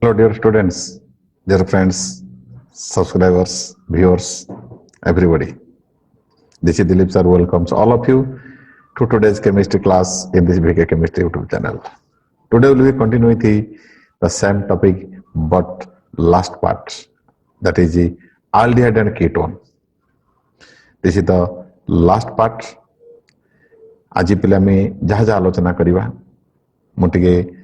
Hello, dear students, dear friends, subscribers, viewers, everybody. This is Dilip sir. Welcomes all of you to today's chemistry class in this VK Chemistry YouTube channel. Today we will be continuing the same topic, but last part, that is the aldehyde and ketone. This is the last part. आज पिला में जहाँ जहाँ आलोचना करिवा मुटिके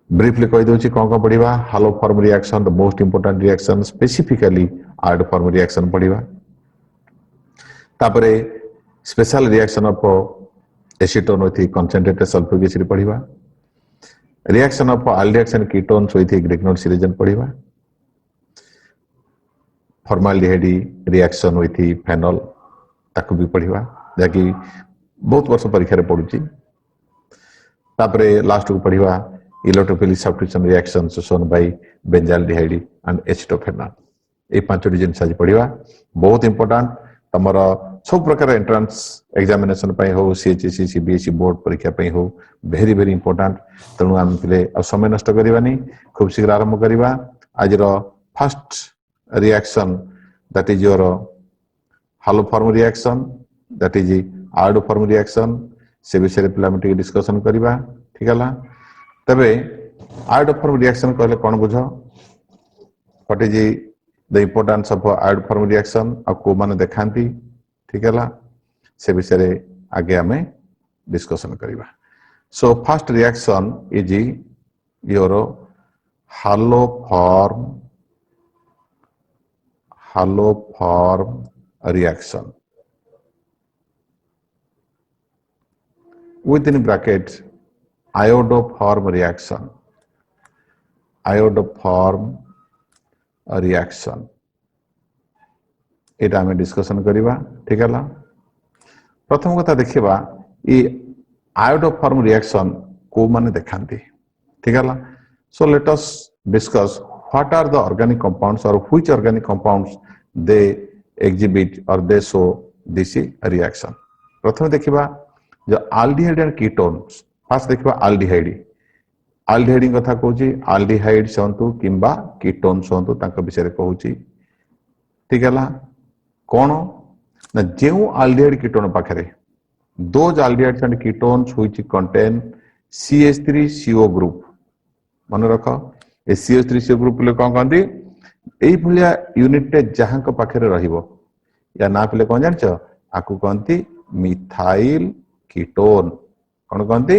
briefly कही दूची कौन कौन पढ़िबा haloform reaction the most important reaction specifically iodoform reaction पढ़िबा तापरे special reaction of acetone with concentrated sulphuric acid पढ़िबा reaction of aldehydes and ketones with Grignard reagent पढ़िबा फॉर्माल्डिहाइड रिएक्शन विथ फेनॉल ताकू भी पढ़िबा जाकी बहुत वर्ष परीक्षा रे पढुची तापरे लास्ट को पढ़िबा electrophilic substitution reaction shown by benzaldehyde and acetophenone ए पांचटी जिन आज पढ़िबा बहुत इंपोर्टेंट तमरो सब प्रकार एंट्रेंस एग्जामिनेशन पई हो सीएचएससी सीबीएसई बोर्ड परीक्षा पई हो वेरी वेरी इंपोर्टेंट तनु हम पिले अब समय नष्ट करिबानी खूब शीघ्र आरंभ करिबा आज रो first reaction that is your haloform reaction that is iodoform reaction से विषय पिला में डिस्कशन करिबा ठीक हला तबे आयोडोफॉर्म रिएक्शन कहले कोन बुझो what is the importance of iodoform reaction आ को माने देखांती ठीक हला से विषय आगे हमें डिस्कशन करिबा so first reaction is your haloform reaction within bracket iodoform reaction एटा हमें डिस्कशन करिबा ठीक है प्रथम कथा देखिबा ई आयोडोफॉर्म रिएक्शन को माने देखांती ठीक है so let us discuss what are the organic compounds or which organic compounds they exhibit or they show this reaction प्रथम देखिबा जो एल्डिहाइड एंड कीटोन्स फास्ट देखिबा एल्डिहाइड कथा कहूची एल्डिहाइड सन्तु किंबा कीटोन सन्तु तांका विषय कहूची ठीक है कौन ना जेउ एल्डिहाइड कीटोन पाखरे those aldehydes and ketones which contain CH3CO group मन रख ए CH3CO ग्रुप ले कोन कहंती एई भलिया यूनिट टे जहां को पाखरे रहिबो या ना पले कोन जानछ आकु कहंती मिथाइल कीटोन कौन कहते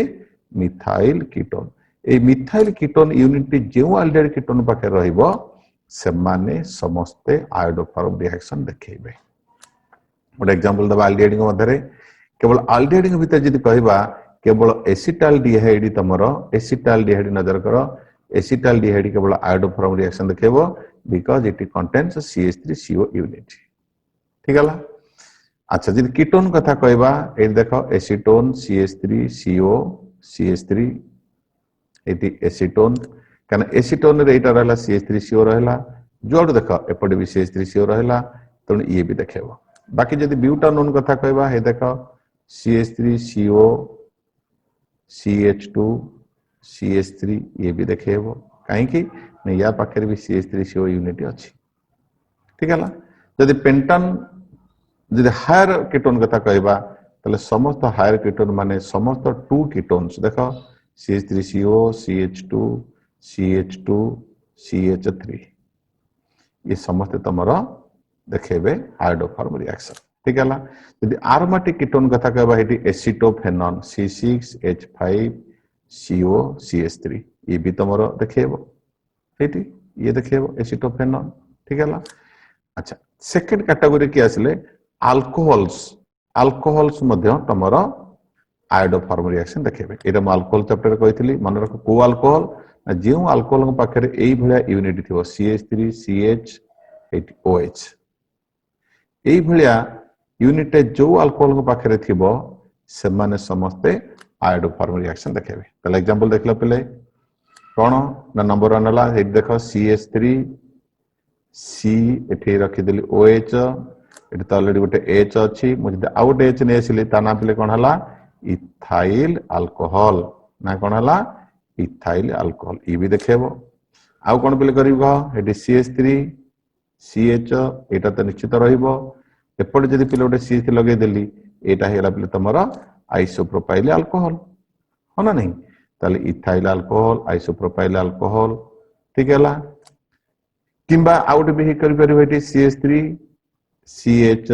मिथाइल कीटोन ए मिथाइल कीटोन यूनिट जो एल्डिहाइड कीटोन पाखे रहिबो से माने समस्ते आयोडोफॉर्म रिएक्शन देखेबे गोटे एग्जांपल दबा एल्डिहाइड के मध्य केवल एल्डिहाइड के भीतर जदी कहबा केवल एसिटाल्डिहाइड तमरो एसिटाल्डिहाइड नजर करो एसिटाल्डिहाइड केवल आयोडोफॉर्म रिएक्शन देखेबो because it contains CH3CO unit ठीक है अच्छा जी कीटोन कथा कहबा ए देखो एसीटोन CH3CO CH3 एटी एसीटोन कन एसीटोन रे एटा रहला CH3CO रहला जोड़ देखो एपटे भी CH3CO रहला तण ये भी देखेबो बाकी जदी ब्यूटानोन कथा कहबा हे देखो CH3CO CH2 CH3 ये भी देखेबो काहे कि ने या पाखरे भी CH3CO यूनिट अछि ठीक है जदी पेंटन जदि हायर कीटोन कथा कहबा तले समस्त हायर कीटोन माने समस्त 2 कीटोन्स देखो CH3CO CH2 CH2 CH3 ये समस्त तमरो देखेबे आयोडोफॉर्म रिएक्शन ठीक है यदि एरोमेटिक कीटोन कथा कहबा हेटी एसिटोफेनॉन C6H5CO CH3 ये भी तमरो देखेबो हेटी ये देखेबो एसिटोफेनॉन ठीक है अच्छा सेकंड कैटेगरी की आसले अल्कोहल्स मध्य तमर आयोडोफॉर्म रिएक्शन देखेबे एटा म अल्कोहल चैप्टर कहितली मन रख को अल्कोहल जेउ अल्कोहल पाखरे एई भलिया यूनिट थिबो CH3CH8OH एई भलिया यूनिट जो अल्कोहल पाखरे थिबो से माने समस्ते आयोडोफॉर्म रिएक्शन देखेबे तले एग्जांपल देखला पले कोन ना नंबर 1 हला हे देखो CH3 C एठी रखि देली OH एटा तो ऑलरेडी गोटे H अछि मुझे आ गोटे H ने आसिले ता ना पले कोन हला इथाइल अल्कोहल ना कोन हला इथाइल अल्कोहल ये भी देखेबो आउ कौन पिले करी कह ये CH3 CH एटा तो निश्चित रहिबो एपटे जदि पिले गोटे CH3 लगे देली एटा हेला पिले तमर आइसोप्रोपाइल अल्कोहल हो ना नहीं ताले इथाइल अल्कोहल आइसोप्रोपाइल अल्कोहल ठीक है किंबा आउट भी करि परिबो एटी CH3 CH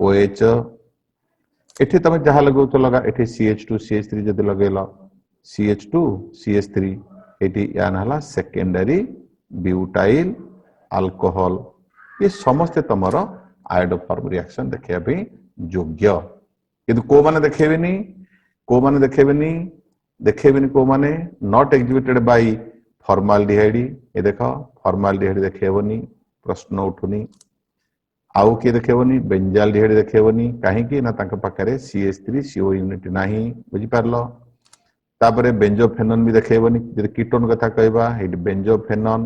OH एठी तमे जहा लगौच लगा एठी CH2 CH3 जदि लगेला CH2 CH3 एटी यान हला सेकेंडरी ब्यूटाइल अल्कोहल ये समस्त तमर आयोडोफॉर्म रिएक्शन देखिया भी योग्य किंतु को माने देखेबेनी को माने नॉट एग्जिबिटेड बाय फॉर्माल्डिहाइड ये देखो फॉर्माल्डिहाइड देखेबनी प्रश्न उठुनी आउ किए देखेबनी बेंजाल्डिहाइड देखेबनी कहीं ना तांका पाखरे CH3 CO यूनिट नाही बुझी पारलो तापरे बेंजोफेनन भी देखेबनी जदि कीटोन कथा कहबा हे बेंजोफेनन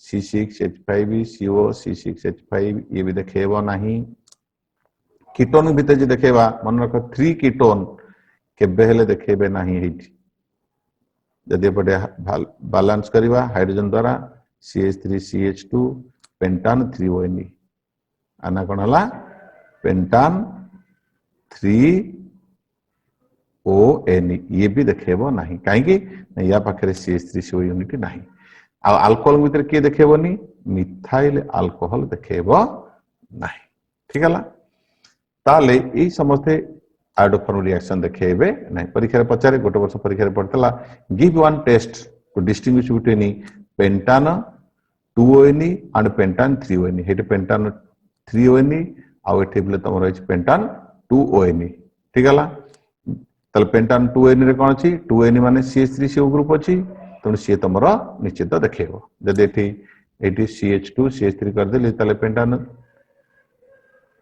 C6H5 CO C6H5 ये भी देखेबो नाही कीटोन भीतर जे देखेबा मन रख 3 कीटोन केबे हेले देखेबे नाही हेठी जदि पटे बैलेंस करवा हाइड्रोजन द्वारा CH3 CH2 पेंटान 3ONE आना कौन हला पेंटान 3ONE ये भी देखेबो नहीं कहीं या पाखरे CH3 CO यूनिट नहीं आ अल्कोहल भीतर किए देखेबनी मिथाइल अल्कोहल देखेबो नहीं ठीक है ताले यही समस्ते आयोडोफॉर्म रिएक्शन देखेबे नहीं परीक्षा पचारे गोटे वर्ष परीक्षा पड़ता give one test to distinguish between pentan 2ONE and pentan 3ONE हेटे पेंटान 3ONE आउ एठे बिले तम रही पेंटान 2ONE ठीक है ताले पेंटान 2ONE रे कोन अछि 2ONE माने CH3 CO ग्रुप अछि तने सी तमर निश्चित देखेबो जदि एठी CH2 CH3 कर देली ताले पेंटान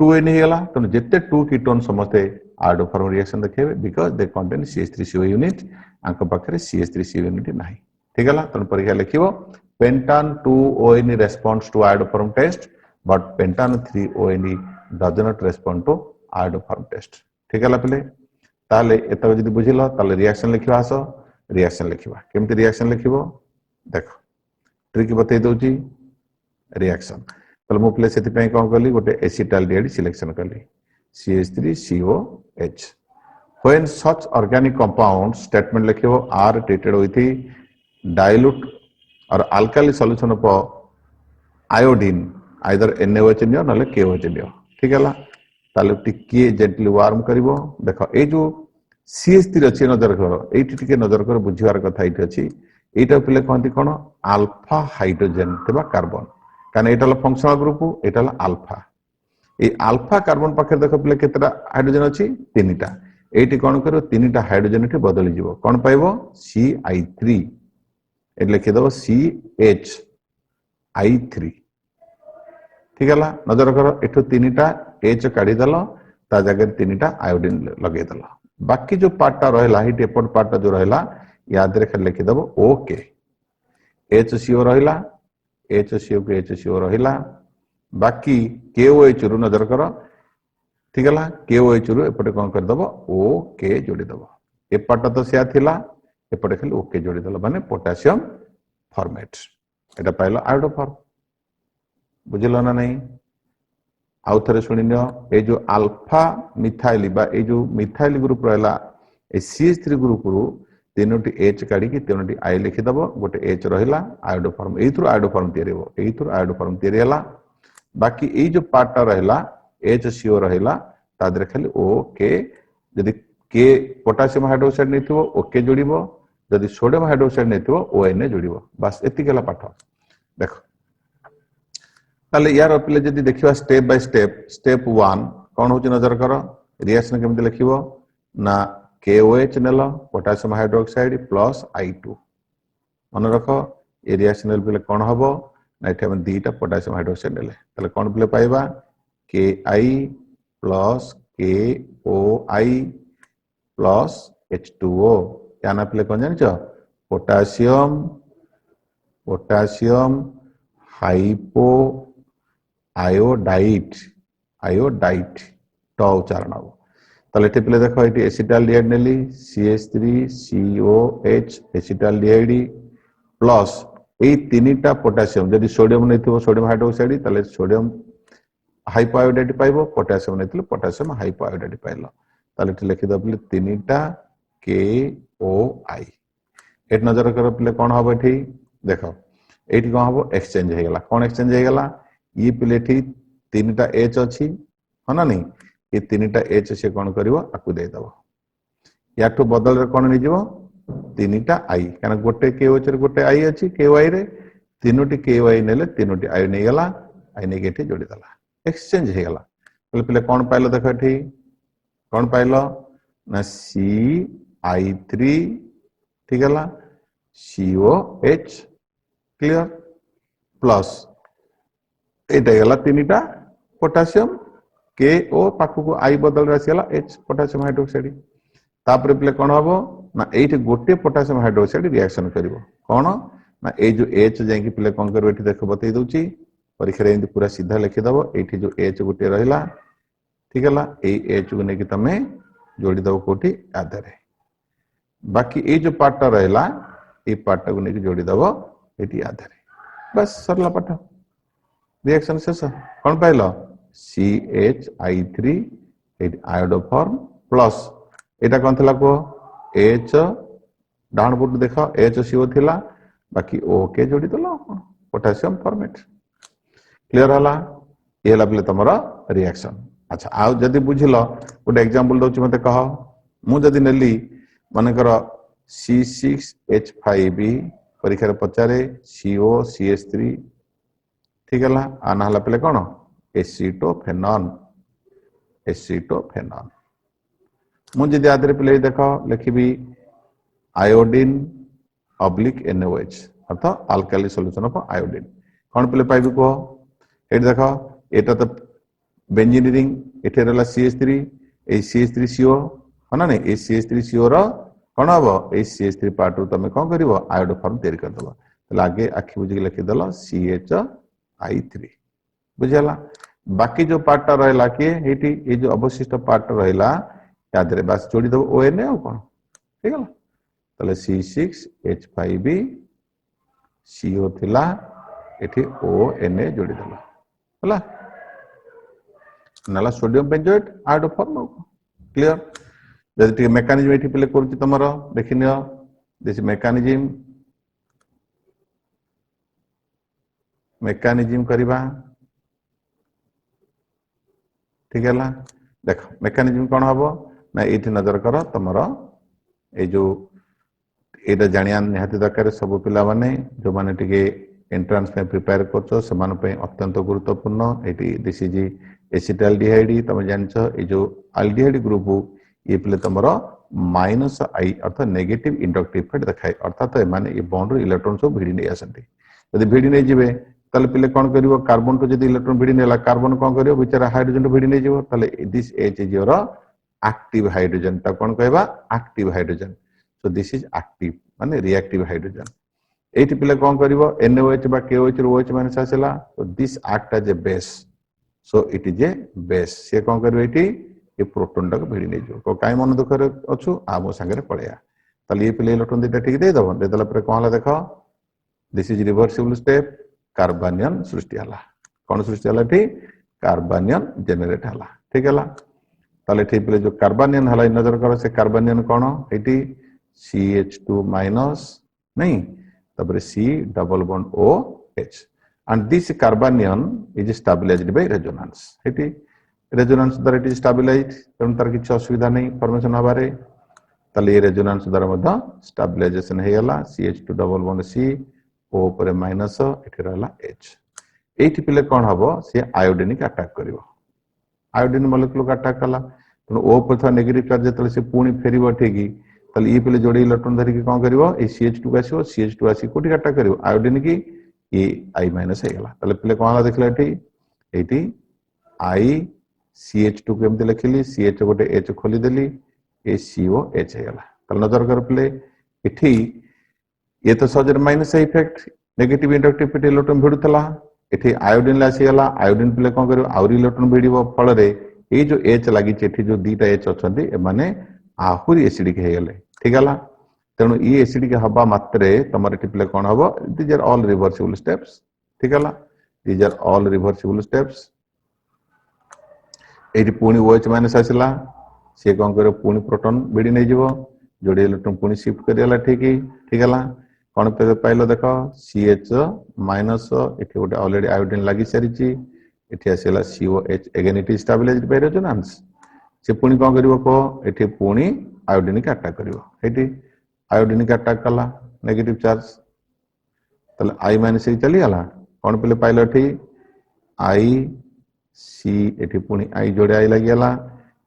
2ONE हेला तने जेते 2 कीटोन समस्ते आयोडोफॉर्म रिएक्शन देखेबे because they contain CH3 CO unit आंक पाखरे CH3 CO यूनिट नाही ठीक है तने परीक्षा लिखिबो पेंटान 2ONE responds to iodoform test but pentan 3ONE does not respond to iodoform test ठीक है पिले ताले एतक जदि बुझिलो ताले रिएक्शन लिखिबा आसो रिएक्शन लिखिबा केमति रिएक्शन लिखिबो देखो ट्रिक बतै दउची रिएक्शन ताले मो प्ले सेति पय कोन करली गोटे एसिटाल्डिहाइड सिलेक्शन करली CH3COH when such organic compounds statement लिखिबो are treated with dilute or alkali solution of iodine either NaOH नियो नले KOH नियो ठीक है ताले टिके जेंटली वार्म करिवो देखो ए जो CH3 अछि नजर करो एठी टिके नजर करो बुझिवार कथा एठी अछि एटा पिले कहंती कोन अल्फा हाइड्रोजन तेबा कार्बन कारण एटा ल फंक्शनल ग्रुप एटा ल अल्फा ए अल्फा कार्बन पाखे देखो पिले केतरा हाइड्रोजन अछि तीनटा एठी कोन करो तीनटा हाइड्रोजन एठी बदली जिवो कोन पाइबो CI3 ए लिखि दबो CHI3 ठीक है नजर करो एठो तीनटा H काढी दलो ता जगह तीनटा आयोडीन लगे दलो बाकी जो पार्टा रहला हिट एपट पार्टा जो रहला याद रे लिखि दबो ओके HCO रहला HCO के HCO रहला बाकी KOH रु नजर करो ठीक है KOH रु एपटे कोन कर दबो ओके जोड़ी दबो ए पार्टा तो सिया थिला एपटे खाली ओके जोड़ी दलो माने पोटेशियम फॉर्मेट एटा पाइलो आयोडोफॉर्म बुझिलो ना नहीं आउ थरे सुनिनियो ए जो अल्फा मिथाइल बा ए जो मिथाइल ग्रुप रहला ए CH3 ग्रुप रु तीनोटी H काढी कि तीनोटी I लिखि दबो गोटे H रहला आयोडोफॉर्म एथुर आयोडोफॉर्म तयारी हो एथुर आयोडोफॉर्म तयारी हला बाकी ए जो पार्टा रहला HCO रहला तादरे खाली ओके यदि के पोटेशियम हाइड्रोक्साइड नेथिबो ओके जोड़िबो यदि सोडियम हाइड्रोक्साइड नेथिबो ONA जोड़िबो बस एतिकेला पाठ देखो ताले यार पिले जदि देखिबा स्टेप बाय स्टेप 1 कोन होची नजर करो रिएक्शन केमति लिखिबो ना KOH नेलो पोटेशियम हाइड्रोक्साइड प्लस I2 मन रखो ए रिएक्शन पिले कोन हबो ना एठे हम दीटा पोटेशियम हाइड्रोक्साइड नेले ताले कोन पिले पाइबा KI plus KOI plus H2O याना पिले कोन जानिचो पोटेशियम हाइपो आयोडाइट ट उच्चारण हो ताले एठी पिले देखो एठी एसिटाल्डिहाइड नेली CH3COH एसिटाल्डिहाइड प्लस এই তিনিটা পটাসিয়াম যদি সোডিয়াম নেইଥିବ সোডিয়াম হাইড্রোক্সাইড তাহলে সোডিয়াম হাইপো আয়োডাইড পাইব পটাসিয়াম নেইଥିଲେ পটাসিয়াম হাইপো আয়োডাইড পাইল তাহলে এটি লিখি দবলে তিনিটা KOI এটি নজর কর পিলে কোন হবে এটি দেখো এইটি কোন হবে এক্সচেঞ্জ হয়ে গেল কোন এক্সচেঞ্জ হয়ে গেল ই পিলে এটি তিনিটা H ଅଛି ହଁ ନା नहीं ये তিনিটা H से কোন করিব আকু দেই দব याठू बदल रे कोन निजिवो तीनिटा आई कारण गोटे KOH रे गोटे आई अछि KY रे तीनोटी KY नेले तीनोटी आई नै गला आई नै केठी जोड़ी दला एक्सचेंज हे गला तले पले कोन पाइलो देखो एठी कोन पाइलो ना CI3 ठीक गला COH क्लियर प्लस एटा गला तीनिटा पोटेशियम KO पाखु को आई बदल रे आसीला H पोटेशियम हाइड्रोक्साइड तापर पिले कोन हबो ना एठी गोटे पोटेशियम हाइड्रोक्साइड रिएक्शन करिवो कोन ना ए जो H जाय कि पिले कोन करबो एठी देखो बतै दउची परीक्षा रे इंदी पूरा सीधा लिखि दबो एठी जो H गोटे रहिला ठीक हला ए H को ने कि तमे जोड़ी दबो कोठी आधारे बाकी ए जो पार्टटा रहिला ए पार्टटा को ने कि जोड़ी दबो एठी आधारे बस सरला पाठ रिएक्शन शेष कोन पाइलो CHI3 एठी आयोडो फॉर्म प्लस एटा कोन थला को H डाउन पुट देखो HCO थिला बाकी O के जोड़ी दलो पोटेशियम फॉर्मेट क्लियर हला ये हला पले तमरा रिएक्शन अच्छा आ जदी बुझिलो गोटे एग्जांपल दोछि मते कह मु जदी नेली माने करो C6H5B परीक्षा रे पचारे COCH3 ठीक हला आ ना हला पले कोन एसीटोफेनॉन मुझे आदि पे देख लिखी आयोडीन ऑब्लिक NaOH अर्थात अल्काली सॉल्यूशन ऑफ आयोडीन कौन पे पाइबी कह ये देख एटा तो बेंजीन रिंग एटे रहला CH3 ए CH3CO है ना नहीं CH3CO रो कौन हम ए CH3 पार्ट रू तुम कौन कर आयोडो फॉर्म तैयारी कर दबा तले आगे आखि बुझी लिखिदेल CHI3 बुझला बाकी जो पार्टा रहला कि एटी ए जो अवशिष्ट पार्ट रहला याद रे बस जोड़ी दबो ONA और कौन ठीक है तले C6H5B CO थिला एठी ONA जोड़ी दला होला नला sodium benzoate iodoform clear जदि मेकानिज्म एठी पले करूची तमरो देखिनियो दिस मेकानिज्म करिबा ठीक है देख मेकानिज्म कौन हम ना ये नजर कर तुम ये जो ये जानिया निहाती दरकार सब पिला माने जो माने टिके एंट्रांस में प्रिपेयर करछो समान पे अत्यंत गुरुत्वपूर्ण एटी दिस इज एसिटाल्डिहाइड तुम जानछ ये जो अल्डिहाइड ग्रुप ये पिले तुमरो -I अर्थात नेगेटिव इंडक्टिव इफेक्ट देखाय अर्थात माने ये बॉन्ड रो इलेक्ट्रॉन सब भिड़ी नै आसंती यदि भिड़ी नै जिवे ताले पिले कोन करिवो कार्बन को जदी इलेक्ट्रॉन भिड़ी नेला कार्बन कोन करिवो बिचारा हाइड्रोजन भिड़ी नै जिवो ताले this H is your active hydrogen ता कोन कहबा active hydrogen so this is active माने रिएक्टिव हाइड्रोजन एटी पिले कोन करिवो NaOH बा KOH रो OH माइनस आसेला तो this act as a base so it is a base से कोन करिवो एटी ए प्रोटॉन टा को भिड़ी नै जिवो को काई मन दुख रे अछु आ मो संगे रे पड़ेया ताले ये पिले इलेक्ट्रॉन देटा ठीक दे दबो दे दला पर कोन हला देखो this is reversible step carbanion सृष्टि हला कौन सृष्टि हला ठी कार्बनियन जनरेट हला ठीक हला ताले ठीक पले जो कार्बनियन हला नजर करो से कार्बनियन कौन एटी CH2 माइनस नहीं तबरे C double bond OH and this carbanion is stabilized by resonance eighty resonance द्वारा इट इज स्टेबलाइज्ड तन तार किछ असुविधा नहीं फॉर्मेशन हबारे ताले ये resonance द्वारा मधा स्टेबलाइजेशन हे हला CH2 double bond C O पर माइनस एठी रहला H एठी पिले कोन हबो से आयोडीनिक अटैक करिवो आयोडीन मॉलिक्यूल का अटैक कला तो O पर था नेगेटिव चार्ज तले से पूणी फेरिबो ठेगी तले ई पिले जोड़ी इलेक्ट्रॉन धरि के कोन करिवो ए CH2 का आसीओ CH2 आसी कोठी अटैक करिवो आयोडीन की ए I माइनस हे गला तले पिले कोन देखला एठी I CH2 को एमते लिखिली CH गोटे H खोली देली ए COH हे गला तले नजर कर पिले एठी ये तो Sajar minus effect negative इंडक्टिविटी electron भिडुतला एठी आयोडीन लासी गला आयोडीन पिले कोन करिवो आउरी इलेक्ट्रॉन भिडिवो फल रे ए जो H लागि एठी जो दीटा H अछंती ए माने आहुरी एसिडिक हे गेले ठीक हला तेणु ये एसिडिक हवा मात्रे तुम टिपले कौन हम these are all reversible steps ठीक है these are all reversible steps ये पुणी OH माइनस आसला सी कौन कर पुणी प्रोटॉन भिड़ी नहीं जीव जोड़े इलेक्ट्रॉन पुणी शिफ्ट करगला ठीक है कौन पे पाइल देख CH माइनस ये गोटे ऑलरेडी आयोडीन लगी सारी ये आसला COH again it is stabilised by resonance से पुणी कौन करिवो को एठी पुणी आयोडीनिक अटैक करिवो एठी आयोडीनिक अटैक कला नेगेटिव चार्ज तले I माइनस चली गला कौन पे पाइल एठी I C एठी पुणी I जोड़े I लगी गला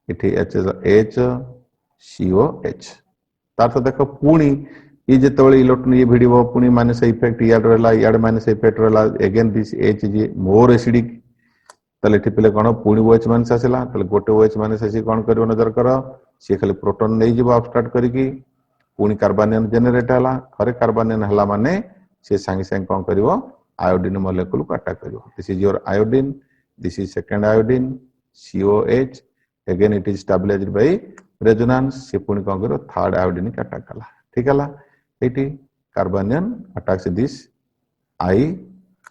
एठी H COH तार तो देखो पुणी ये जेतबेले इलेक्ट्रॉन ये भिड़िबो पुणी माइनस इफेक्ट याड रहला याड माइनस इफेक्ट रहला again this H J more acidic ताले टिपले कौन पुणी OH माइनस आसला ताले गोटे OH माइनस आसी कौन करिवो नजर कर सी खाली प्रोटॉन नहीं जीवो अबस्ट्रैक्ट करिकी पुणी कार्बोनियन जनरेट हला खरे कार्बोनियन हला माने से संगे संगे कौन करिवो आयोडीन मॉलिक्यूल को अटैक करिवो this is your iodine this is second iodine COH again it is stabilised by resonance से पुणी कौन करिवो थर्ड आयोडीनिक अटैक कला ठीक है एटी कार्बोनियन अटैक्स दिस I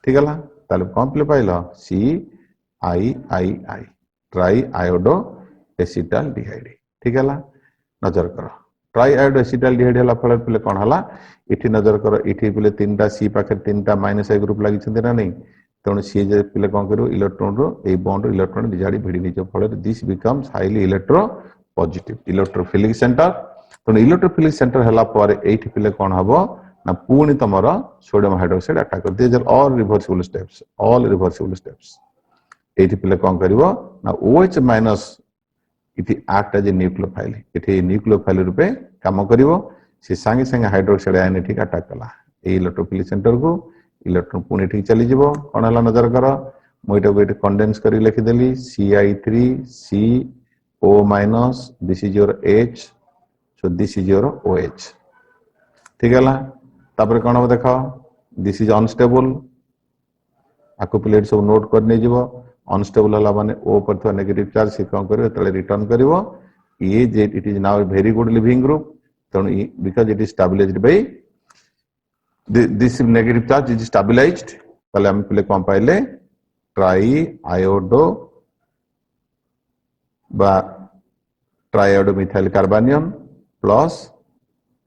ठीक है ताले कौन प्ले पाइल CIII triiodoacetaldehyde ठीक है नजर कर ट्राई आयोडो एसिटाल डिहाइड हला फल पे कौन हला इठी नजर कर इठी पे तीन टा C पाखे तीन टा माइनस I ग्रुप लगी ना नहीं तेणु सी जे पे कौन कर इलेक्ट्रॉन रो ए बॉन्ड इलेक्ट्रॉन दिजाड़ी भिड़ी नहीं फल this becomes highly electropositive electrophilic centre तेणु इलेक्ट्रोफिलिक सेंटर हला पर एठी पे कौन हबो ना पुणी तमरा sodium hydroxide attack this are all reversible steps एठी पे कौन करिवो ना OH माइनस इति एक्ट एज ए न्यूक्लियोफाइल इति न्यूक्लियोफाइल रूपे काम करिवो से संगे संगे हाइड्रोक्साइड आयन ठीक अटैक कला ए इलेक्ट्रोफिलिक सेंटर को इलेक्ट्रॉन पुणी ठीक चली जीवो कोन हला नजर कर मोइटा को कंडेंस करी लिखि देली CI3CO minus this is your H so this is your OH ठीक है तापर कौन हम देख दिस इज अनस्टेबल आपको प्लेट सब नोट कर नहीं जीवो अनस्टेबल हला माने O पर थवा नेगेटिव चार्ज से कौन करिवो तले रिटर्न करिवो ये जे it is now a very good leaving group तेणु because it is stabilised by this negative charge is stabilised तले हम प्ले कौन पाइले ट्राई आयोडो बा triiodomethyl carbonium plus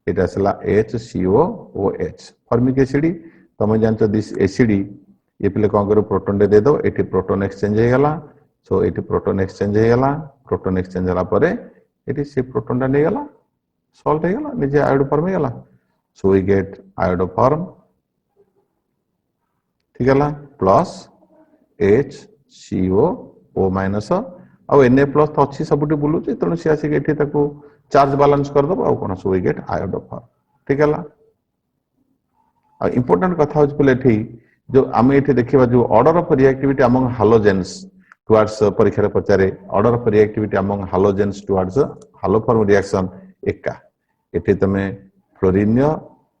इट आसला HCOOH फॉर्मिक एसिड तुम जानछ दिस एसिड ये पे कौन करो प्रोटॉन दे दो एटी प्रोटॉन एक्सचेंज हो गला सो एटी प्रोटॉन एक्सचेंज हो गला प्रोटॉन एक्सचेंज होला परे एटी से प्रोटॉन टा नहीं गला सॉल्ट हो गला निजे आयोडो फॉर्म हो गला so we get iodoform ठीक है प्लस HCOO माइनस आ Na प्लस तो अच्छी सबुटी बुलू तेणु सी आसिक एटी ताको चार्ज बैलेंस कर दबो आ कोन so we get iodoform ठीक है इंपोर्टेंट कथा हो पे जो आम ये देखा जो order of reactivity among halogens towards परीक्षा पचारे order of reactivity among halogens towards haloform reaction एका एठी तमे फ्लोरीन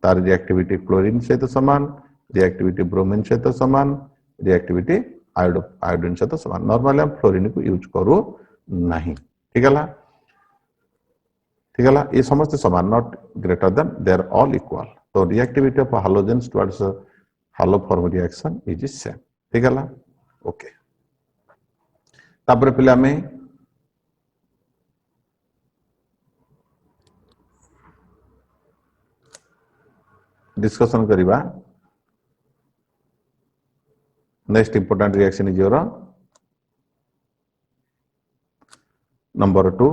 तार रिएक्टिविटी क्लोरीन सहित समान रिएक्टिविटी ब्रोमीन सहित समान रिएक्टिविटी आयोडीन सहित समान नॉर्मली हम फ्लोरीन को यूज करू नहीं ठीक है ये समस्त समान not greater than they are all equal तो reactivity of halogens towards haloform reaction is same ठीक है ओके तापर पिला में डिस्कशन करिबा next important reaction is your number 2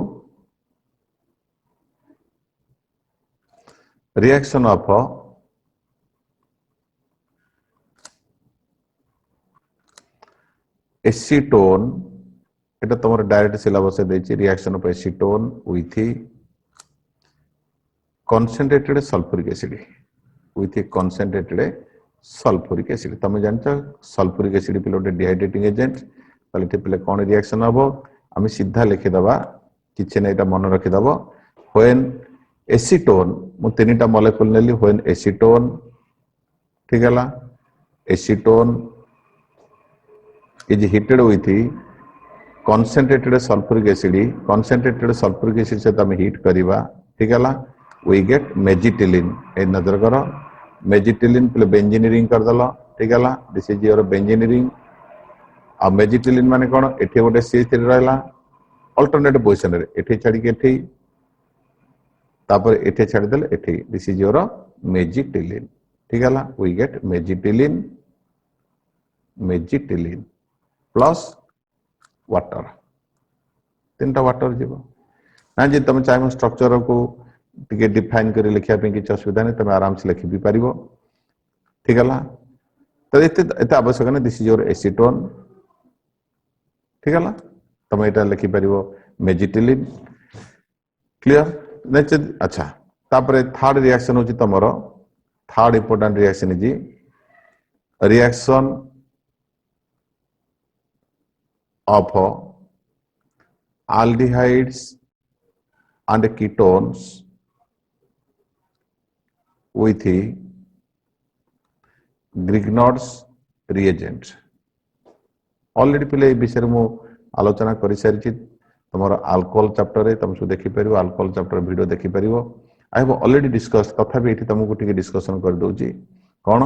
reaction of acetone এটা তোমার ডাইরেক্ট সিলেবাসে দিয়েছি reaction of acetone with concentrated sulphuric acid তুমি জানছো সালফুরিক অ্যাসিড পিলে গোটে ডিহাইড্রেটিং এজেন্ট তাহলে এটি পিলে কোন রিঅ্যাকশন হবো আমি সিধা লিখি দেবা কিছু না এটা মনে রাখি দেব when एसीटोन मु तीनटा मॉलिक्यूल नेली when एसीटोन ठीक है acetone is heated with concentrated sulfuric acid से तमे हीट करिबा ठीक है वी गेट मेजिटिलिन ए नजर करो मेजिटिलिन पे बेंजीन रिंग कर दलो ठीक है this is your benzene ring आ मेजिटिलिन माने कोन एठी गोटे C3 रहला अल्टरनेट पोजीशन रे एठी छाडी के एठी तापर एठी छाडी देले एठी दिस इज योर मेजिटिलिन ठीक है वी गेट मेजिटिलिन प्लस वाटर तीनटा वाटर जीवो ना जी तुम चाहे स्ट्रक्चर को टिके डिफाइन कर लिखा पे किसी असुविधा नहीं तुम आराम से लिखि भी पार ठीक है तो ये आवश्यक नहीं दिस इज योर एसीटोन ठीक है तुम यहाँ लिखिपर मेजिटिलिन क्लियर अच्छा तापर थर्ड रिएक्शन हूँ तुम third important reaction is reaction of aldehydes and ketones with Grignard's reagent already पहले विषय में आलोचना कर सारी तुम अल्कोहल चैप्टर तुम सब देखिपर अल्कोहल चैप्टर वीडियो देखिपर आई हैव ऑलरेडी डिस्कस तथापि ये तुमको टिके डिस्कशन कर दूची कौन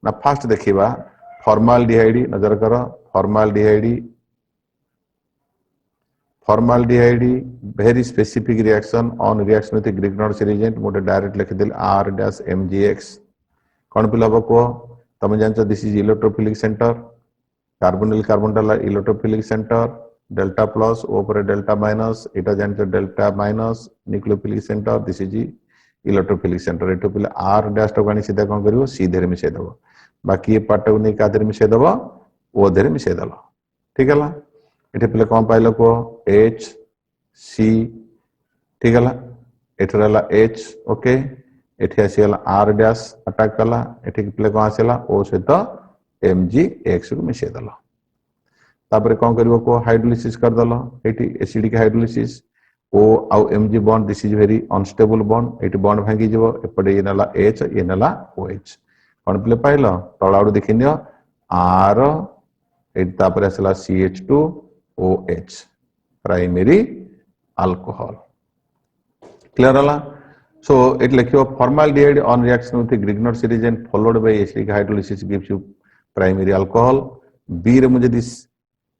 ना फास्ट देखा फॉर्माल्डिहाइड नजर कर formaldehyde very specific reaction on reaction with Grignard's reagent मोटे डायरेक्ट लिखिदेल R-MgX कौन पिल हम कह तुम जान this is electrophilic centre carbonyl carbon डाला इलेक्ट्रोफिलिक सेंटर डेल्टा प्लस ओपर डेल्टा माइनस इटा जान delta minus nucleophilic centre this is electrophilic centre एटू पिले R' को सीधा कौन कर सी धीरे मिसेदेव बाकी ये पार्ट को नहीं क्या मिसेदेव ओ धीरे मिसेदेल ठीक है ये पिले कौन पाइल कह H C ठीक है एठ रहा H ओके एठी आसीगला R' अटैक कला एठी पिले कौन आसला ओ सहित MgX को मिसेदेल तापर कौन कर हाइड्रोलिसिस करदेल ये एसिडिक हाइड्रोलिसिस ओ आउ Mg bond this is very unstable bond ये बॉन्ड भांगी जीव एपटे ये नाला H ये नाला OH कौन पिले पाइल तल आड़ देखी नि R तापर आसला CH2OH प्राइमरी अल्कोहल क्लियर है सो इट लिखियो formaldehyde on reaction with Grignard's reagent followed by acidic hydrolysis gives you primary alcohol बी रे मुझे this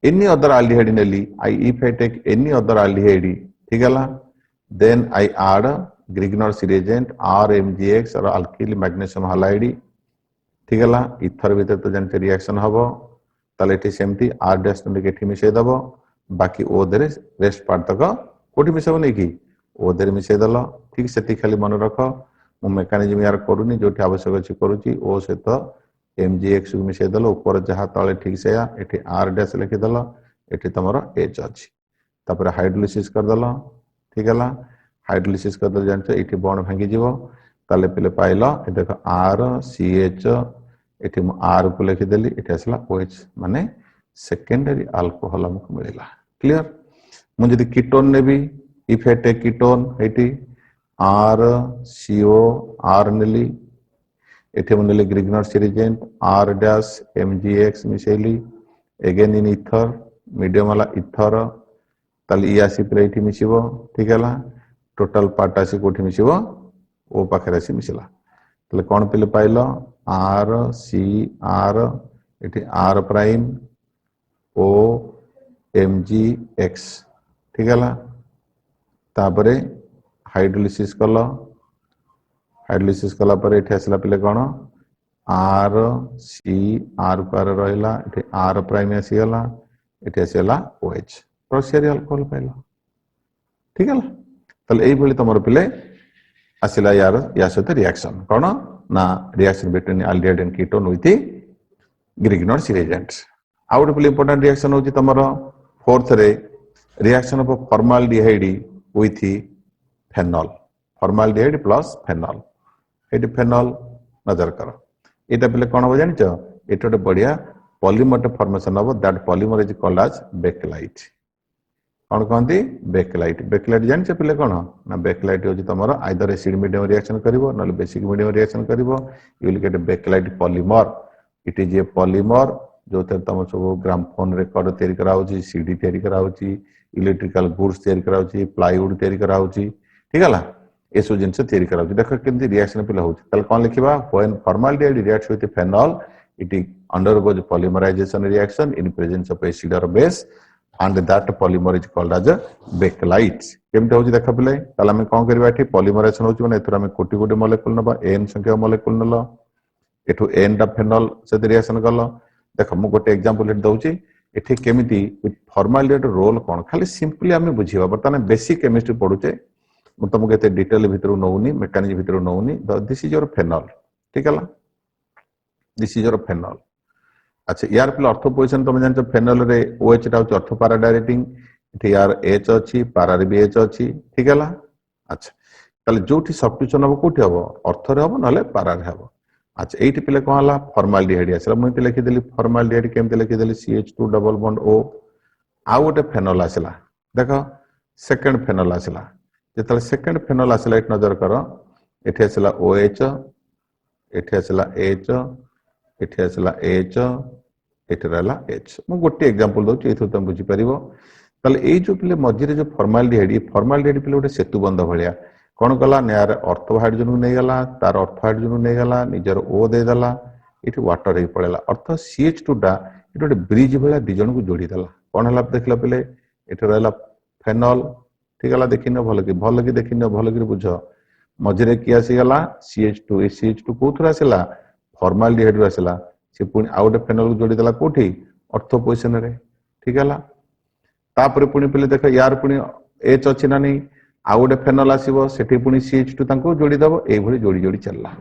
any other aldehyde nelly if I take any other aldehyde ठीक है then I add Grignard's reagent R-MgX और alkyl magnesium halide ठीक है ether भीतर तो जानते रिएक्शन हम ताले एठी सेमती R' नंदे एठी मिसै दब बाकी ओ देरे रेस्ट पार्ट तक कोठी मिसब नहीं कि ओ देरे मिसै दल ठीक सेति खाली मन रख मु मेकानिज्म यार करूनी जोठी आवश्यक अछि करूची ओ सहित MgX को मिसेदेल ऊपर जहाँ तले ठीक से ये R' लिखिदेल ये तुम H अच्छी तापर हाइड्रोलिसिस करदेल ठीक है हाइड्रोलिसिस करदेल जान ये बॉन्ड भांगी जीव ताले पिले पाइल देख R-CH ये R को लिखिदेली ये आसला OH माने सेकेंडरी अल्कोहल हमको मिलला क्लियर मुझे कीटोन ने भी इफ आई टेक कीटोन ये RCO R नेली एठी मुनेले ग्रिग्नर्स रिएजेंट R-MgX मिसेली अगेन इन इथर मीडियम वाला इथर ताली ई आसी प्ले एठी मिसिबो ठीक है टोटल पार्ट आसी कोठी मिसिबो ओ पाखरे आसी मिसिला तले कोन पिले पाइलो R-C-R एठी R प्राइम O MgX ठीक है तापरे हाइड्रोलिसिस कल हाइड्रोलिसिस कला पर एठी आसला पिले कौन R-C-R को आर रहिला एठी R प्राइम आसीगला एठी आसीगला OH टर्शियरी अल्कोहल पाइल ठीक है तले एई भली तमर पिले आसिला यार या सहित रिएक्शन कौन ना reaction between aldehyde and ketone with Grignard's reagents आउट पिले इंपोर्टेंट रिएक्शन होची तमर फोर्थ रे reaction of formaldehyde with phenol formaldehyde plus phenol ये फेनॉल नजर कर यहाँ पे कौन हम जान ये गोटे बढ़िया पॉलीमर फॉर्मेशन हम that polymer is called as Bakelite कौन कहते बेकेलाइट जान पे कौन ना बेकेलाइट हूँ तुम आइदर एसिड मीडियम रिएक्शन कर बेसिक मीडियम रिएक्शन कर you will get bakelite polymer it is A polymer जो तुम सब ग्रामफोन रेकर्ड तैयारी कराऊँ सीडी तैयारी कराऊँ इलेक्ट्रिकल गुड्स तैयारी कराऊँ प्लाईवुड तैयारी कराऊँ ठीक है एसो जिनस तैयारी करा देख केमती रिएक्शन पे होउछ तले कोन लिखिबा when formaldehyde reacts with phenol it undergoes polymerization reaction in presence of acid or base and that polymer is called as a bakelite केमते होउछ देख पिले ताले हम कोन करबा एठी पॉलीमराइजेशन होउछ माने एथरा हम कोटी कोटी मॉलिक्यूल नबा n संख्या मॉलिक्यूल नलो एठो n टा फेनॉल से रिएक्शन करलो देख मु गोटे एग्जांपल लेट दउची एठी केमिति फॉर्माल्डिहाइड रोल कोन खाली सिंपली हम बुझिबा बर्तन बेसिक केमिस्ट्री पढुचे मु तुमको एते डिटेल भितरु नउनी मेकानिज्म भितरु नउनी दिस इज योर फेनॉल ठीक है दिस इज योर फेनॉल अच्छा यार पे अर्थ पोजिशन तुम जान फेनल रे OH टा अर्थ पारा डायरेक्टिंग इथे यार H अछि पारा रे भी H अछि ठीक है अच्छा ताले जोठी सब्स्टिट्यूशन हो कोठी हो अर्थ रे हो नले पारा रे हो अच्छा एठी पिले कोन हला फॉर्माल्डिहाइड आसला मुते लिखि देली फॉर्माल्डिहाइड केमते लिखि देली CH2 डबल बॉन्ड O आ गोटे फेनल आसला देखो सेकंड फेनल आसला जेतले सेकंड फेनल आसला एट नजर करो एठी आसला OH एठी आसला H एठी आसला H एठी रहला H मु गोटे एग्जांपल दउची एथु तुम बुझी परिबो ताले ए जो पिले मझिरे जो फॉर्माल्डिहाइड पिले गोटे सेतु बंध भलिया कोन कला नेयार अर्थ हाइड्रोजन को नै गला तार अर्थ हाइड्रोजन को नै गला निजर O दे दला एठी वाटर रे पळेला अर्थ CH2 टा एठी गोटे ब्रिज भलिया दि जन को जोड़ी दला कोन हला देखला पिले एठी रहला फेनॉल ठीक हला देखिनो भल कि देखिनो भल कि बुझ मझिरे की आसी गला CH2 ए CH2 कोथरा आसला फॉर्माल्डिहाइड रो आसला से पुनी आउट फेनॉल को जोड़ी दला कोठी अर्थ पोजिशन रे ठीक हला तापर पुनी पले देख यार पुनी H अछि ना नहीं आउट फेनॉल आसीबो सेठी पुनी CH2 तांको जोड़ी दबो ए भली जोड़ी जोड़ी चलला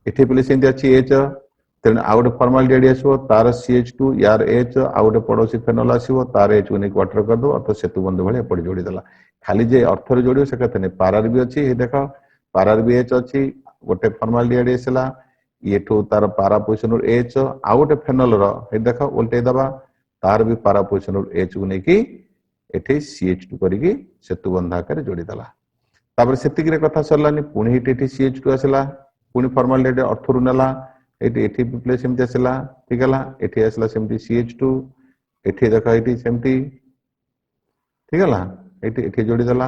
एठी पले सेंती अछि H तेन आउट फॉर्माल्डिहाइड आसीबो तार CH2 यार H आउट पड़ोसी फेनॉल आसीबो तार H उनी क्वार्टर कर दो अर्थ सेतु बंध भली पड़ जोड़ी दला खाली जे अर्थ रे जोड़ियो से कथे ने पारार भी अछि हे देखो पारार भी H अछि गोटे फॉर्माल्डिहाइड आसला येठो तार पारा पोजिशन H आउट फेनॉल रो हे देखो उल्टे दबा तार भी पारा पोजिशन H को नेकी एठी CH2 करिकी सेतु बंध आकार जोड़ी दला तापर सेतिकी रे कथा सरलानी पुणी एठी CH2 आसला पुणी फॉर्माल्डिहाइड अर्थ रु नेला एठी प्लेस सेमती आसला ठीक हला एठी आसला सेमती CH2 एठी देखो एठी सेमती ठीक हला एठी जोड़ी दला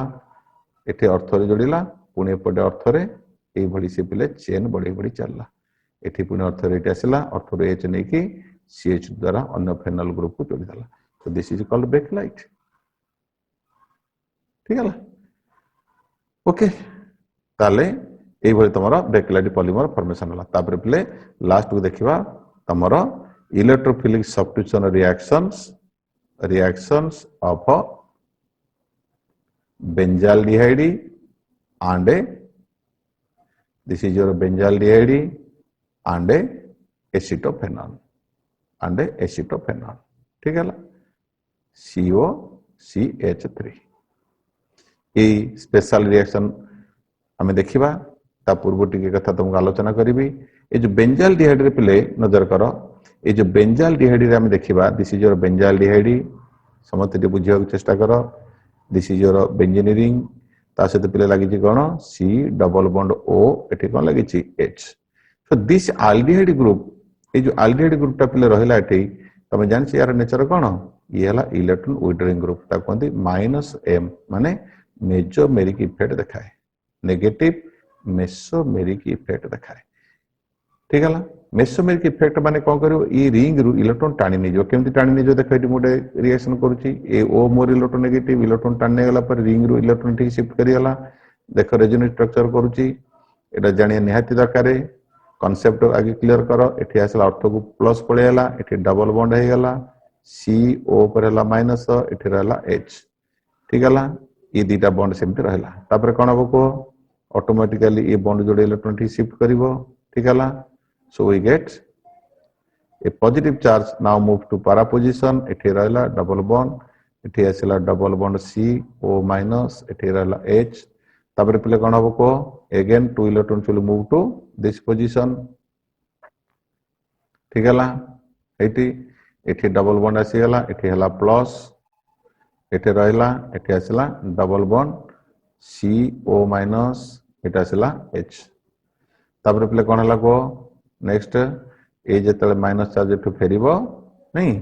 एठी अर्थ रे जोड़ीला पुणी एपटे अर्थ रे एई भली से पिले चेन बड़ी बड़ी चलला एठी पुणी अर्थ रे एठी आसला अर्थ रे H नेकी CH द्वारा अन्य फेनॉल ग्रुप को जोड़ी दला तो दिस इज कॉल्ड बेकलाइट ठीक है ओके ताले एई भली तमरा बेकलाइट पॉलीमर फॉर्मेशन होला तापर पिले लास्ट को देखिबा तमरा electrophilic substitution reactions of benzaldehyde and this is your benzaldehyde and acetophenol ठीक है COCH3 ये स्पेशल रिएक्शन हमें देखिबा ता पूर्व टिके कथा तुमको आलोचना करिबी ए जो बेंजाल्डिहाइड रे पिले नजर करो ए जो बेंजाल्डिहाइड रे हमें देखिबा दिस इज योर बेंजाल्डिहाइड समस्त बुझिया चेष्टा करो दिस इज योर बेंजीनियरिंग ता सहित पिले लागि कोन C डबल बॉन्ड O एठी कोन लागि H so this aldehyde group A जो एल्डिहाइड ग्रुप ता पिले रहिला एठी तमे जान छी यार नेचर कोन ये हला इलेक्ट्रॉन विड्रॉइंग ग्रुप ता कोनती -M माने मेसोमेरिक इफेक्ट देखाए नेगेटिव मेसोमेरिक इफेक्ट देखाए ठीक है मेसोमेरिक इफेक्ट माने कोन करियो ई रिंग रु इलेक्ट्रॉन टाणी नै जो केमति टाणी नै जो देखै एटी मोडे रिएक्शन करूची ए ओ मोर इलेक्ट्रॉन नेगेटिव इलेक्ट्रॉन टाणी गला पर रिंग रु इलेक्ट्रॉन ठीक शिफ्ट करी गला देखो रेजोनेंस स्ट्रक्चर करूची एटा जानिया निहाती दरकारे कांसेप्ट आगे क्लियर करो एठी आसला अर्थ को प्लस पळे गला एठी डबल बॉन्ड हे गला CO पर हला माइनस एठी रहला H ठीक हला ये दीटा बॉन्ड सेमते रहला तापर कोन हबो को ऑटोमेटिकली ये बॉन्ड जोड़े इलेक्ट्रॉन ठीक शिफ्ट करिवो ठीक हला so we get a positive charge now move to para position एठी रहला डबल बॉन्ड एठी आसला डबल बॉन्ड CO माइनस एठी रहला H तापर पिले कोन हबो को again two electron will move to this position ठीक हला एठी एठी डबल बॉन्ड आसी गला एठी हला प्लस एठी रहला एठी आसला डबल बॉन्ड CO माइनस एटा आसला H तापर पिले कोन हला को नेक्स्ट ए जेतले माइनस चार्ज एठु फेरिबो नहीं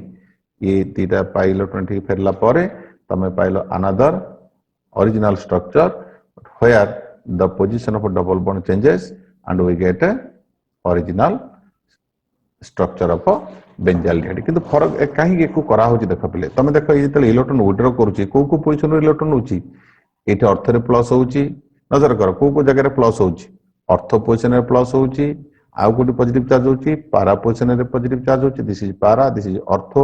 ये तीटा पाई इलेक्ट्रॉन फेरला परे तमे pilo another original structure where the position of a double bond changes and we get a original structure of a benzaldehyde किंतु फरक कहीं को करा होची देख पिले तमे देख ये जतले इलेक्ट्रॉन विड्रॉ करूची को पोजीशन रे इलेक्ट्रॉन होची एठी अर्थ रे प्लस होची नजर कर को जगह रे प्लस होची अर्थ पोजीशन रे प्लस होची आउ कोटी पॉजिटिव चार्ज होची पारा पोजीशन रे पॉजिटिव चार्ज होची दिस इज पारा दिस इज अर्थ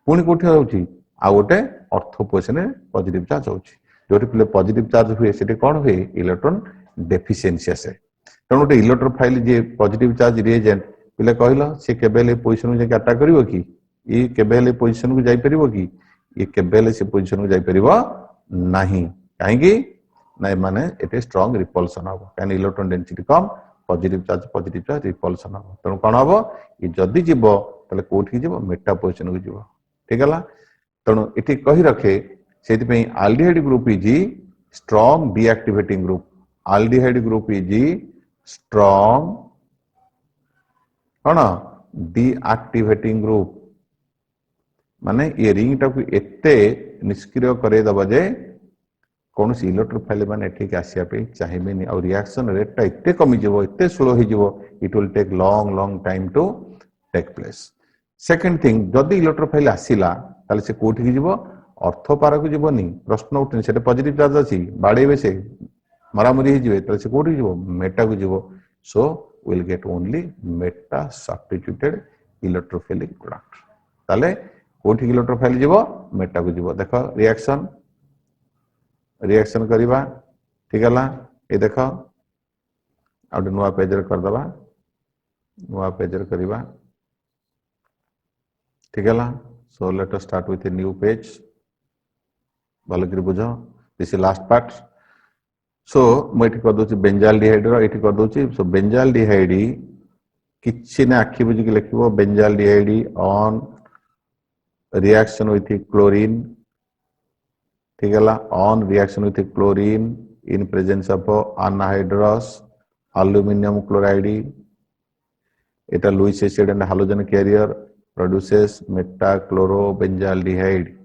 पुणी कोठी होची आ गोटे अर्थ पोजीशन रे पॉजिटिव चार्ज होची जोटी पिले पॉजिटिव चार्ज हुए सेठी कोन हुए इलेक्ट्रॉन डेफिशिएंसी आसे तनो गोटे इलेक्ट्रोफाइल जे पॉजिटिव चार्ज रिएजेंट पिले कहला से केबेले पोजीशन जे अटैक करिवो कि ई केबेले पोजीशन को जाई परिवो कि ई केबेले से पोजीशन को जाई परिवो नाही काहे कि नै माने एटे स्ट्रांग रिपल्सन हो काहे इलेक्ट्रॉन डेंसिटी कम पॉजिटिव चार्ज रिपल्सन हो तनो कोन हो ई जदी जीवो तले कोठी जीवो मेटा पोजीशन को जीवो ठीक हला तनो इठी कहि रखे सेति पे aldehyde group is strong deactivating group aldehyde group is strong कौन डीएक्टिवेटिंग ग्रुप माने ये रिंग टाकू एते निष्क्रिय करे दबा जे कौन सी इलेक्ट्रोफाइल माने ठीक आसिया पे चाहिबेनी और रिएक्शन रेट टा एते कमी जीवो एते स्लो ही जीवो it will take long time to take place second thing जदी इलेक्ट्रोफाइल आसीला ताले से कोठी की जीवो अर्थ पारा को जीवोनी प्रश्न उठनी सेटे पॉजिटिव चार्ज अछि बाडेबे से मरामरी ही जीवे ताले से कोठी जीवो मेटा को जीवो सो will get only meta substituted electrophilic product ताले कोठी इलेक्ट्रोफाइल जीवो मेटा को जीवो देखो रिएक्शन करिबा ठीक हला ए देखो आउट नुवा पेज रे कर दबा नुवा पेज रे करिबा ठीक हला so let us start with a new page भलकरी बुझो this is last part so मैं कर दूची बेंजाल्डिहाइड रो एठी कर दूची सो बेंजाल्डिहाइड किछि ने आखि बुझी के लिखिबो benzaldehyde on reaction with chlorine ठीक है on reaction with chlorine in presence of anhydrous aluminium chloride एटा Lewis acid and halogen carrier produces meta chlorobenzaldehyde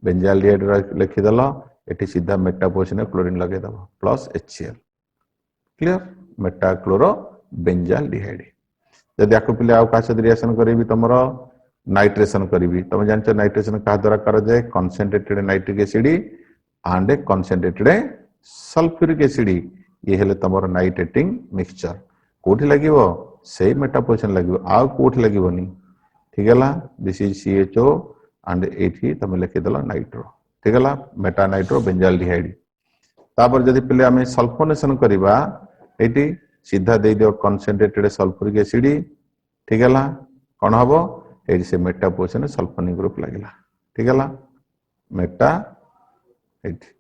benzaldehyde लिखि दला एटी सीधा मेटा पोजीशन क्लोरीन लगे दबो plus HCl clear meta chlorobenzaldehyde जदि आको पिले आउ कासे रिएक्शन करबी तमरो नाइट्रेशन करबी तमे जानछ नाइट्रेशन का द्वारा कर जाए concentrated nitric acid and concentrated sulphuric acid ये हेले तमरो नाइट्रेटिंग मिक्सचर कोठी लागिवो सेही मेटा पोजीशन लागिवो आउ कोठी लागिवोनी ठीक हैला दिस इज CHO एंड एठी तमे लिखि दला नाइट्रो ठीक है मेटा नाइट्रो बेंजाल्डिहाइड तापर जदि पिले आमे सल्फोनेशन करिबा एटी सीधा दे दियो कंसंट्रेटेड सल्फ्यूरिक एसिड ठीक है कोन हबो एटी से मेटा पोजीशन सल्फोनिक ग्रुप लागिला ठीक है मेटा एटी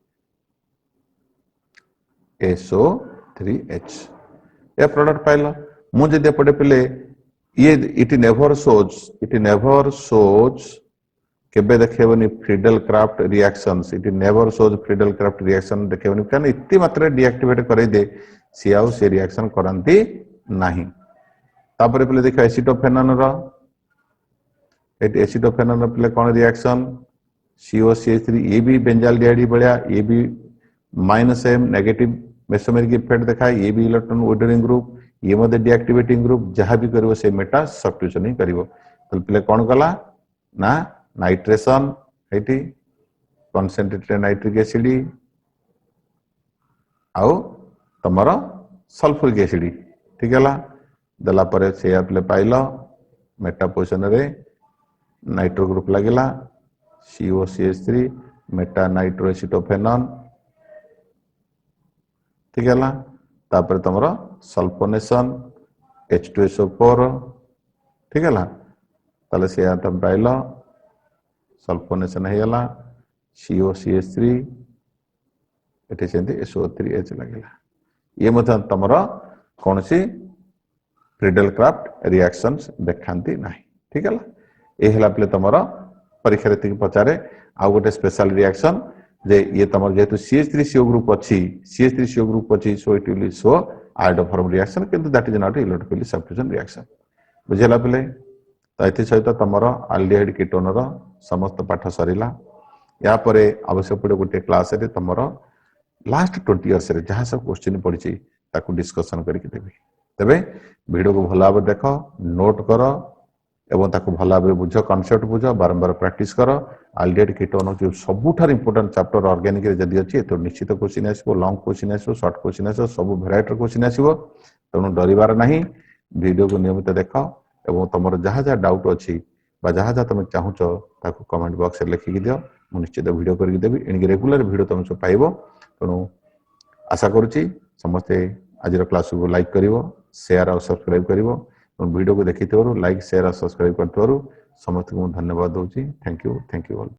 SO3H ये प्रोडक्ट पाइलो मु जदि पडे पिले ये इट नेवर शोज केबे देखेबनी Friedel Crafts reactions it never shows Friedel Crafts reaction देखेबनी कारण इतनी मात्रा डीएक्टिवेट करे दे सियाउ से रिएक्शन करंती नाही तापर पले देखा एसिटोफेनॉन रो एट एसिटोफेनॉन रो पले कोन रिएक्शन COCH3 ये भी बेंजाल्डिहाइड बढ़िया ये भी -M नेगेटिव मेसोमेरिक इफेक्ट देखा ये भी इलेक्ट्रॉन विड्रॉइंग ग्रुप ये मध्य डीएक्टिवेटिंग ग्रुप जहां भी करिवो से मेटा सब्स्टिट्यूशन ही करिवो तो पले कोन कला ना nitration eighty concentrated nitric acid आउ तमरो सल्फ्यूरिक एसिड ठीक है दला परे से आपले पाइलो मेटा पोजीशन रे नाइट्रो ग्रुप लागिला COCH3 मेटा नाइट्रो एसिटोफेनॉन ठीक है तापर तमरो सल्फोनेशन H2SO4 ठीक है ताले से तम पाइलो सल्फोनेशन हेला COCH3 एटे सेंती SO3H लागिला ये मतलब तमरो कौन सी फ्रीडल क्राफ्ट रिएक्शंस देखांती नाही ठीक है ए हला पले तमरो परीक्षा रे पचारे आ गोटे स्पेशल रिएक्शन जे ये तमर जेतु CH3CO ग्रुप अछि CH3CO ग्रुप अछि so it will show iodoform reaction किंतु that is not electrophilic substitution reaction बुझेला पले तो एथि सहित तमरो एल्डिहाइड कीटोन रो समस्त पाठ सरिला या परे आवश्यक पड़े गोटे क्लास रे तमरो लास्ट 20 इयर्स रे जहाँ सब क्वेश्चन पड़ी ताकू डिस्कशन करके देवी तेबे वीडियो को भल भाव देख नोट कर एवं ताकू भल भाव बुझ कॉन्सेप्ट बुझ बारंबार प्रैक्टिस कर आलडेट कीटोन जो सबुठार इंपोर्टेंट चैप्टर ऑर्गेनिक रे जदी अछि तो निश्चित क्वेश्चन आसो लॉन्ग क्वेश्चन आसो शॉर्ट क्वेश्चन आसो सब भेराइटी क्वेश्चन आसो तेणु डरबार नहीं वीडियो को नियमित देख एवं तुम जहाँ जहाँ डाउट अच्छी जहाँ जहाँ तुम चाहूच ताकू कमेंट बॉक्स में लिखिक दियो मु निश्चित वीडियो करके देवी एणिक रेगुलर वीडियो तुम सब पाइब तेणु आशा करुच्ची समस्ते आज क्लास को लाइक करिवो शेयर और सब्सक्राइब करिवो वीडियो को देखि लाइक शेयर और सब्सक्राइब कर समस्त को धन्यवाद दूसरी थैंक यू ऑल।